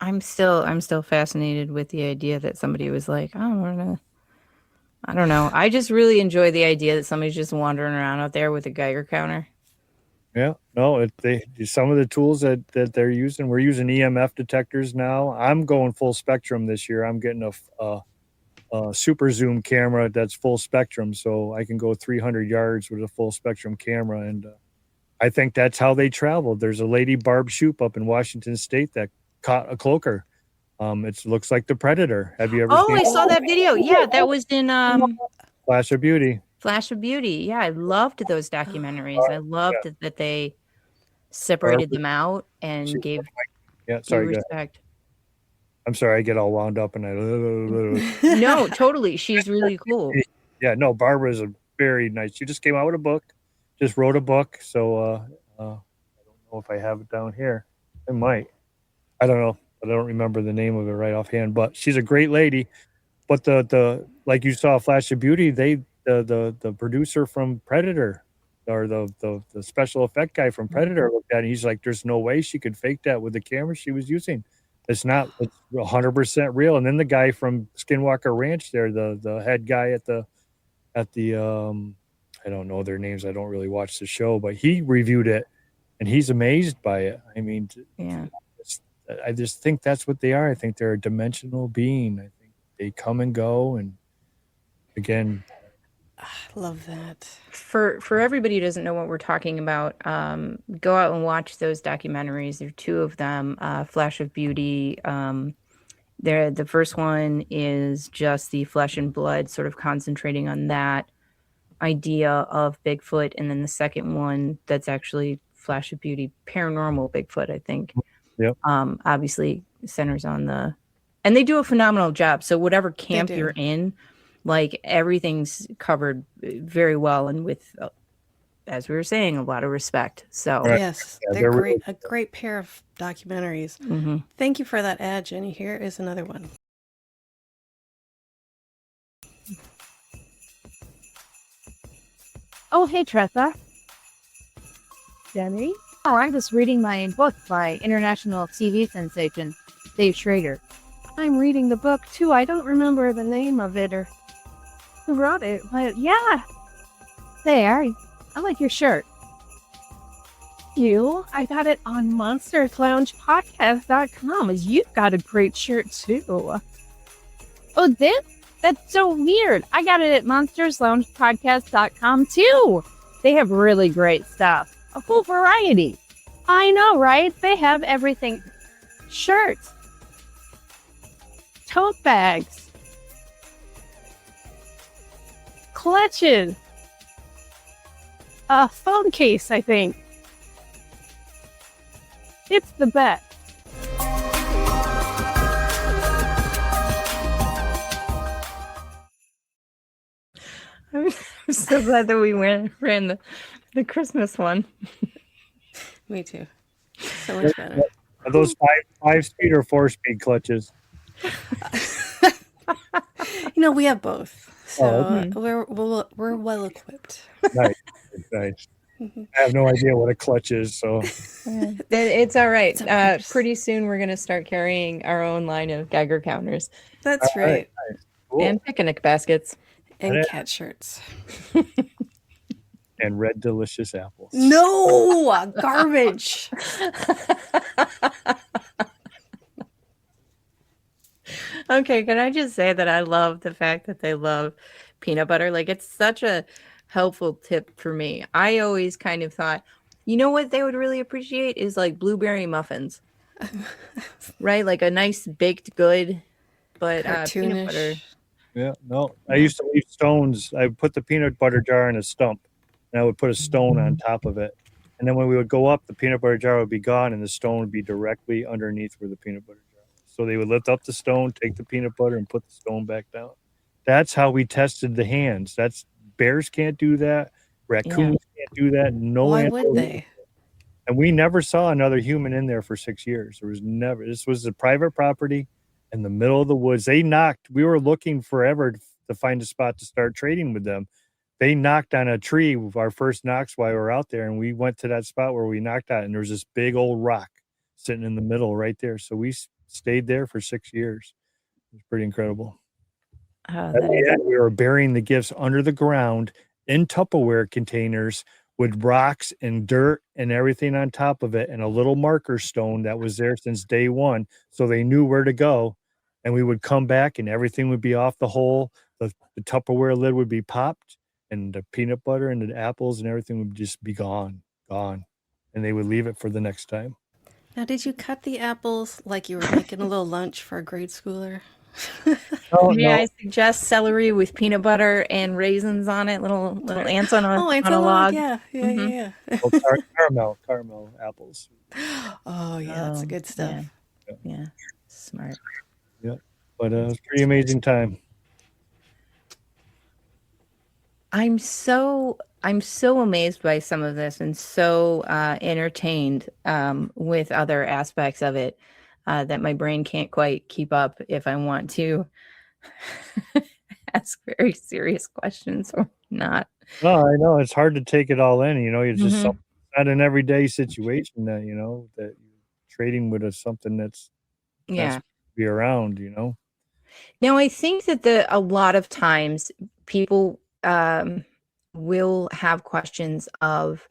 I'm still fascinated with the idea that somebody was like, oh, I don't know. I just really enjoy the idea that somebody's just wandering around out there with a Geiger counter.
Yeah, no, some of the tools that they're using, we're using EMF detectors now. I'm going full spectrum this year. I'm getting a super zoom camera that's full spectrum, so I can go 300 yards with a full spectrum camera, and I think that's how they traveled. There's a lady, Barb Shoop, up in Washington State that caught a cloaker. It looks like the Predator. Have you ever
Oh,
seen
I saw that video. Yeah, that was in
Flash of Beauty?
Flash of Beauty. Yeah, I loved those documentaries. I loved that they separated them out and gave
Yeah,
due
sorry, go ahead.
respect.
I'm sorry, I get all wound up and
No, totally. She's really cool.
yeah, no, Barbara's a very nice. She just came out with a book, just wrote a book. So I don't know if I have it down here. I might. I don't know. I don't remember the name of it right offhand, but she's a great lady. But the like you saw Flash of Beauty, the producer from Predator or the special effect guy from Predator looked at it, and he's like, there's no way she could fake that with the camera she was using. It's 100% real. And then the guy from Skinwalker Ranch there, the head guy at the I don't know their names. I don't really watch the show, but he reviewed it and he's amazed by it. I mean,
Yeah.
I just think that's what they are. I think they're a dimensional being. I think they come and go. And again,
Love that.
For everybody who doesn't know what we're talking about, go out and watch those documentaries. There are two of them, Flash of Beauty. The first one is just the flesh and blood, sort of concentrating on that idea of Bigfoot. And then the second one, that's actually Flash of Beauty, paranormal Bigfoot, I think.
Yep.
Obviously centers on and they do a phenomenal job. So whatever camp
do.
you're in, like everything's covered very well and with, as we were saying, a lot of respect. So
Right.
Yes,
Yeah,
they're
they're
great. A great pair of documentaries.
mhm.
Thank you for that ad, Jenny. Here is another one.
Oh, hey, Tressa. Jeni? Oh, I'm just reading my book by international TV sensation, Dave Schrader. I'm reading the book, too. I don't remember the name of it or who wrote it, but yeah. There, I like your shirt. You? I got it on monstersloungepodcast.com. You've got a great shirt, too. Oh, this? That's so weird. I got it at monstersloungepodcast.com, too. They have really great stuff. A full variety. I know, right? They have everything. Shirts. Tote bags. Clutches. A phone case, I think. It's the best.
I'm so glad that we ran the Christmas one.
Me too. So much better.
are those five speed or 4-speed clutches?
We have both, so
Oh,
we're well equipped.
Nice. Nice. I have no idea what a clutch is, so
It's all right.
It's
Pretty soon we're going to start carrying our own line of Geiger counters
That's
all right,
right.
cool.
and picnic baskets.
And
Yeah.
cat shirts.
And red delicious apples.
No, garbage.
Okay, can I just say that I love the fact that they love peanut butter? Like, it's such a helpful tip for me. I always kind of thought, you know what they would really appreciate is like blueberry muffins, right? Like a nice baked good, but peanut butter.
Cartoonish.
Yeah, no. I used to leave stones. I put the peanut butter jar in a stump, and I would put a stone on top of it. And then when we would go up, the peanut butter jar would be gone, and the stone would be directly underneath where the peanut butter jar was. So they would lift up the stone, take the peanut butter, and put the stone back down. That's how we tested the hands. That's bears can't do that. Raccoons can't do that. No
Why
animal.
would they?
And we never saw another human in there for 6 years. There was never. This was a private property in the middle of the woods. They knocked. We were looking forever to find a spot to start trading with them. They knocked on a tree, our first knocks while we were out there, and we went to that spot where we knocked out, and there was this big old rock sitting in the middle right there. So we stayed there for 6 years. It was pretty incredible.
Oh,
At
that
the
is
end, we were burying the gifts under the ground in Tupperware containers with rocks and dirt and everything on top of it, and a little marker stone that was there since day one, so they knew where to go. And we would come back, and everything would be off the hole. The Tupperware lid would be popped, and the peanut butter and the apples and everything would just be gone. And they would leave it for the next time.
Now, did you cut the apples like you were making a little lunch for a grade schooler?
Oh,
May
no.
I suggest celery with peanut butter and raisins on it? Little ants on a,
it's
on a log.
Yeah.
Mhm.
Oh, caramel apples.
Oh, yeah, that's
Oh,
good stuff.
Yeah, smart.
But it was a pretty amazing time.
I'm so amazed by some of this and so entertained with other aspects of it that my brain can't quite keep up if I want to ask very serious questions or not.
No, I know it's hard to take it all in. It's just
Mhm.
not an everyday situation that that you're trading with something that's
Yeah.
be around.
Now I think that a lot of times people will have questions of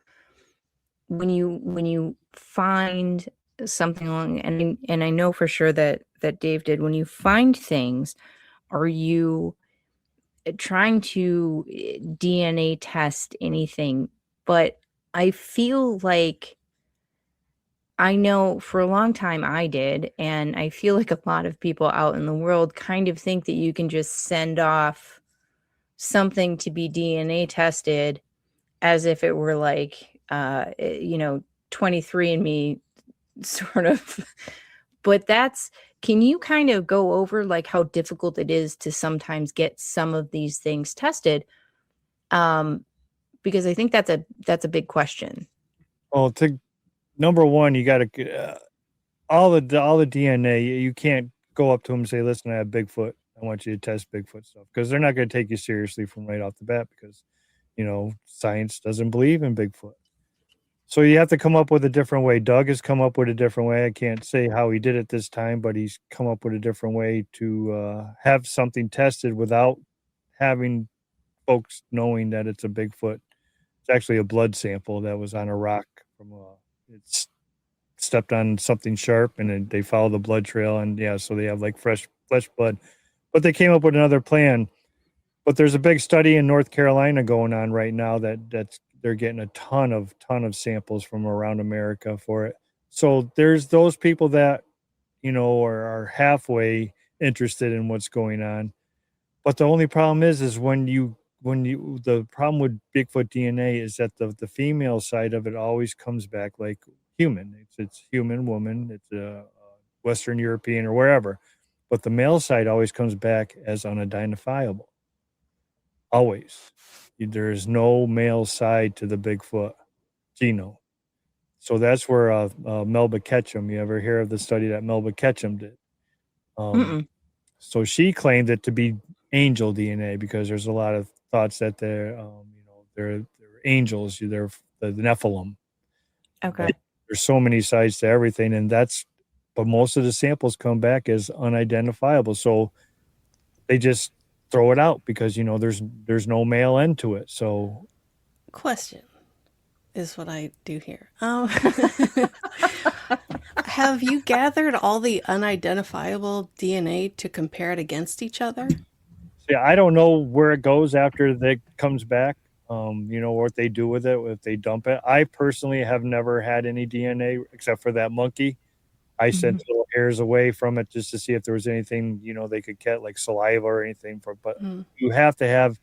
when you find something along, and I know for sure that Dave did, when you find things, are you trying to DNA test anything? But I feel like I know for a long time I did, and I feel like a lot of people out in the world kind of think that you can just send off something to be DNA tested as if it were like 23andMe sort of. But can you kind of go over like how difficult it is to sometimes get some of these things tested? Because I think that's a big question.
Well, number one, you got to all the DNA. You can't go up to them and say, "Listen, I have Bigfoot. I want you to test Bigfoot stuff," because they're not going to take you seriously from right off the bat because science doesn't believe in Bigfoot. So you have to come up with a different way. Doug has come up with a different way. I can't say how he did it this time, but he's come up with a different way to have something tested without having folks knowing that it's a Bigfoot. It's actually a blood sample that was on a rock from it's stepped on something sharp, and then they follow the blood trail, and so they have like fresh blood. But they came up with another plan. But there's a big study in North Carolina going on right now that's they're getting a ton of samples from around America for it. So there's those people that are halfway interested in what's going on. But the only problem is the problem with Bigfoot DNA is that the female side of it always comes back like human. It's human, woman, it's a Western European or wherever. But the male side always comes back as unidentifiable. Always. There is no male side to the Bigfoot genome. So that's where Melba Ketchum, you ever hear of the study that Melba Ketchum did? So she claimed it to be angel DNA because there's a lot of thoughts that they're angels. They're Nephilim.
Okay.
There's so many sides to everything, and but most of the samples come back as unidentifiable. So they just throw it out because there's no male end to it. So
Question is what I do here. Have you gathered all the unidentifiable DNA to compare it against each other?
yeah, I don't know where it goes after that comes back. What they do with it, if they dump it. I personally have never had any DNA except for that monkey. I sent little hairs away from it just to see if there was anything, they could get, like saliva or anything. But you have to have,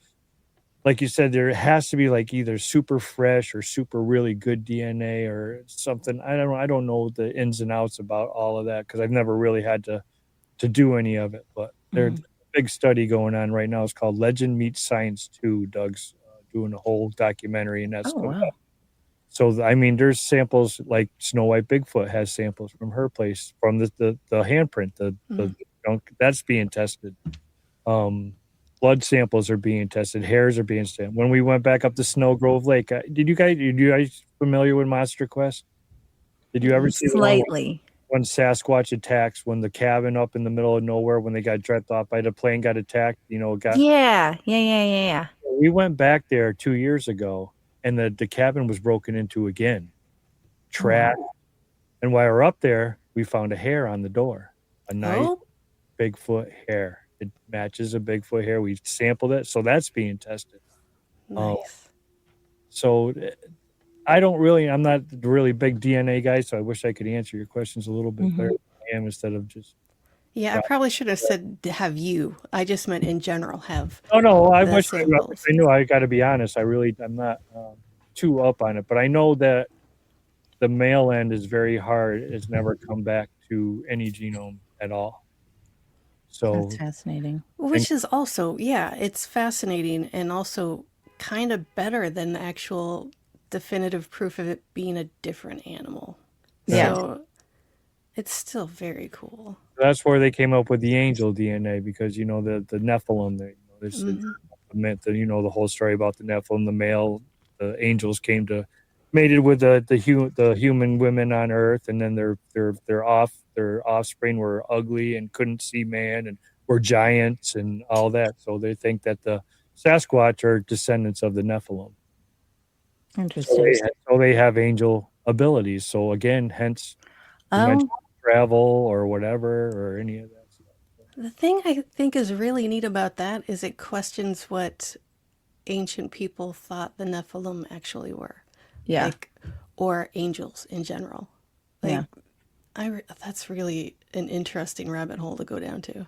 like you said, there has to be like either super fresh or super really good DNA or something. I don't know the ins and outs about all of that because I've never really had to do any of it. But there's a big study going on right now. It's called Legend Meets Science 2. Doug's doing a whole documentary, and that's
wow.
So I mean, there's samples like Snow White Bigfoot has samples from her place from the handprint, the junk that's being tested. Blood samples are being tested, hairs are being tested. When we went back up to Snow Grove Lake, did you guys familiar with Monster Quest? Did you ever see
Slightly.
when Sasquatch attacks, when the cabin up in the middle of nowhere, when they got dropped off by the plane, got attacked?
Yeah.
We went back there 2 years ago, and the cabin was broken into again, trash. And while we're up there, we found a hair on the door, a nice Bigfoot hair. It matches a Bigfoot hair. We sampled it, so that's being tested.
Nice.
So I'm not a really big DNA guy, so I wish I could answer your questions a little bit better than I am instead of just.
Yeah, I probably should have said have you. I just meant in general have.
Oh no, I
the
wish I
samples.
knew. I got to be honest. I'm not too up on it, but I know that the male end is very hard. It's never come back to any genome at all. So
That's fascinating.
Which is also, it's fascinating and also kind of better than the actual definitive proof of it being a different animal.
Yeah.
So it's still very cool.
that's where they came up with the angel DNA because the Nephilim. The whole story about the Nephilim, the angels came to mated with the human women on Earth, and then their offspring were ugly and couldn't see man and were giants and all that. So they think that the Sasquatch are descendants of the Nephilim.
Interesting.
So they have angel abilities. So again, hence dimensional travel or whatever or any of that stuff.
The thing I think is really neat about that is it questions what ancient people thought the Nephilim actually were.
Yeah.
Or angels in general.
Yeah.
That's really an interesting rabbit hole to go down to.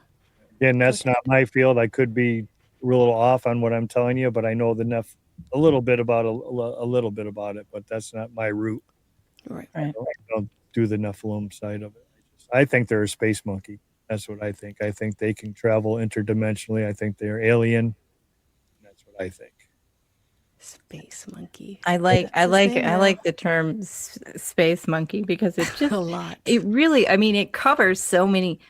Again, that's not my field. I could be a little off on what I'm telling you, but I know a little bit about it, but that's not my route.
Right.
I don't do the Nephilim side of it. I think they're a space monkey. That's what I think. I think they can travel interdimensionally. I think they're alien. That's what I think.
Space monkey.
I like the term space monkey because it just
a lot.
It really, it covers so many,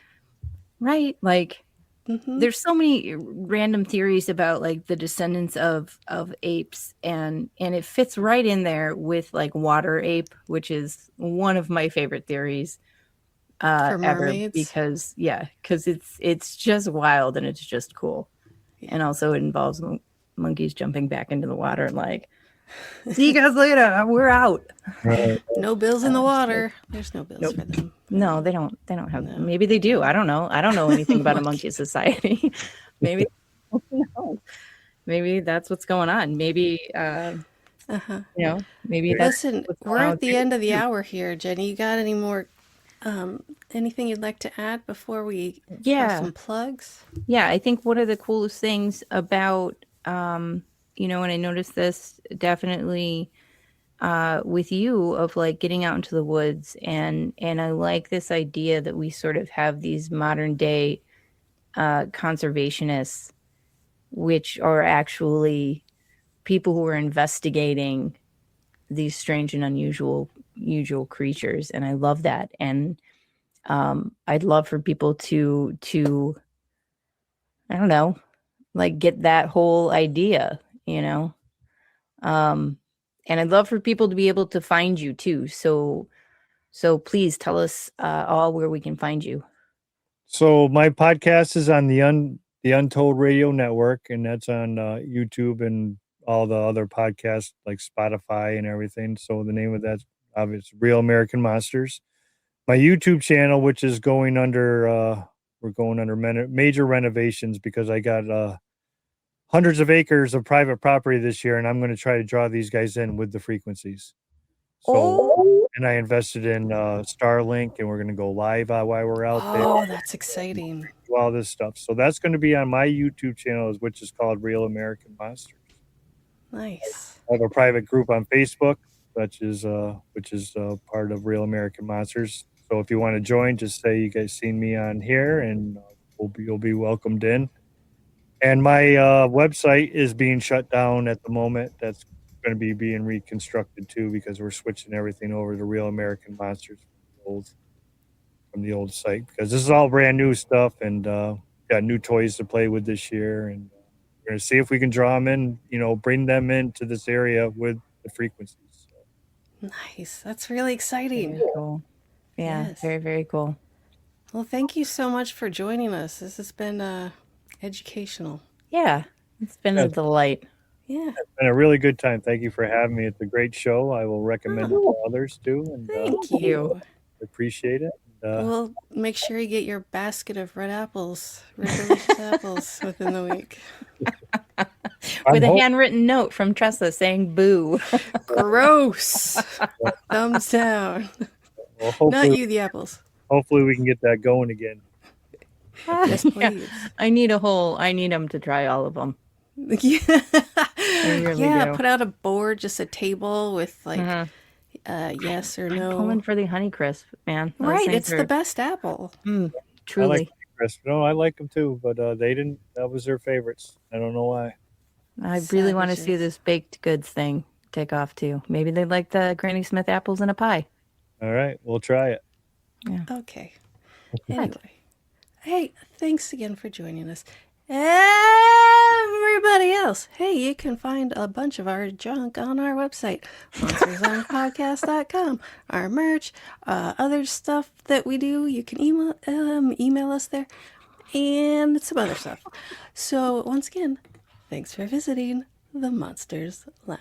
right? Like there's so many random theories about like the descendants of apes, and it fits right in there with like water ape, which is one of my favorite theories
For
ever
mermaids?
because it's just wild and it's just cool. And also it involves monkeys jumping back into the water and like, see you guys later, we're out.
No bills in the water. There's no bills for them.
No, they don't have them. Maybe they do. I don't know anything about a monkey society. Maybe maybe that's what's going on. Maybe maybe that's
Listen,
what's
we're
going on
at the
with
end of the hour here, Jenny. You got any more anything you'd like to add before we have some plugs?
Yeah, I think one of the coolest things about and I noticed this definitely with you of like getting out into the woods, and I like this idea that we sort of have these modern day conservationists, which are actually people who are investigating these strange and unusual creatures, and I love that. And I'd love for people to I don't know, like get that whole idea, And I'd love for people to be able to find you too. So please tell us all where we can find you.
So my podcast is on the Untold Radio Network, and that's on YouTube and all the other podcasts like Spotify and everything. So the name of that's obviously Real American Monsters. My YouTube channel, which is going under, we're going under major renovations because I got hundreds of acres of private property this year, and I'm going to try to draw these guys in with the frequencies. So, and I invested in Starlink, and we're going to go live while we're out there.
Oh, that's exciting.
Do all this stuff. So that's going to be on my YouTube channel, which is called Real American Monsters.
Nice.
I have a private group on Facebook, which is part of Real American Monsters. So if you want to join, just say you guys seen me on here, and you'll be welcomed in. And my website is being shut down at the moment. That's going to be being reconstructed too, because we're switching everything over to Real American Monsters from the old site, because this is all brand new stuff, and got new toys to play with this year, and we're going to see if we can draw them in, bring them into this area with the frequencies.
Nice. That's really exciting.
Very cool. Yeah,
Yes.
very, very cool.
Well, thank you so much for joining us. This has been educational.
Yeah, it's been a delight.
Yeah.
It's been a really good time. Thank you for having me. It's a great show. I will recommend it to others too, and
Thank you.
appreciate it.
We'll make sure you get your basket of red apples, red delicious apples within the week.
With a handwritten note from Tressa saying boo.
Gross. Thumbs down.
Well,
Not you, the apples.
hopefully we can get that going again.
Yes, please.
I need them to try all of them.
Yeah,
really
yeah.
do.
Put out a board, just a table with like yes or no.
Pulling for the Honeycrisp, man. Those
Right,
things
it's
are-
the best apple.
truly.
I like Chris. No, I like them too, but they didn't. That was their favorites. I don't know why.
I really want to see
Savages.
this baked goods thing take off too. Maybe they like the Granny Smith apples in a pie.
All right, we'll try it.
Okay. Anyway, hey, thanks again for joining us. Everybody else, hey, you can find a bunch of our junk on our website, monstersonpodcast.com. Our merch, other stuff that we do, you can email us there, and some other stuff. So once again, thanks for visiting the Monsters Lounge.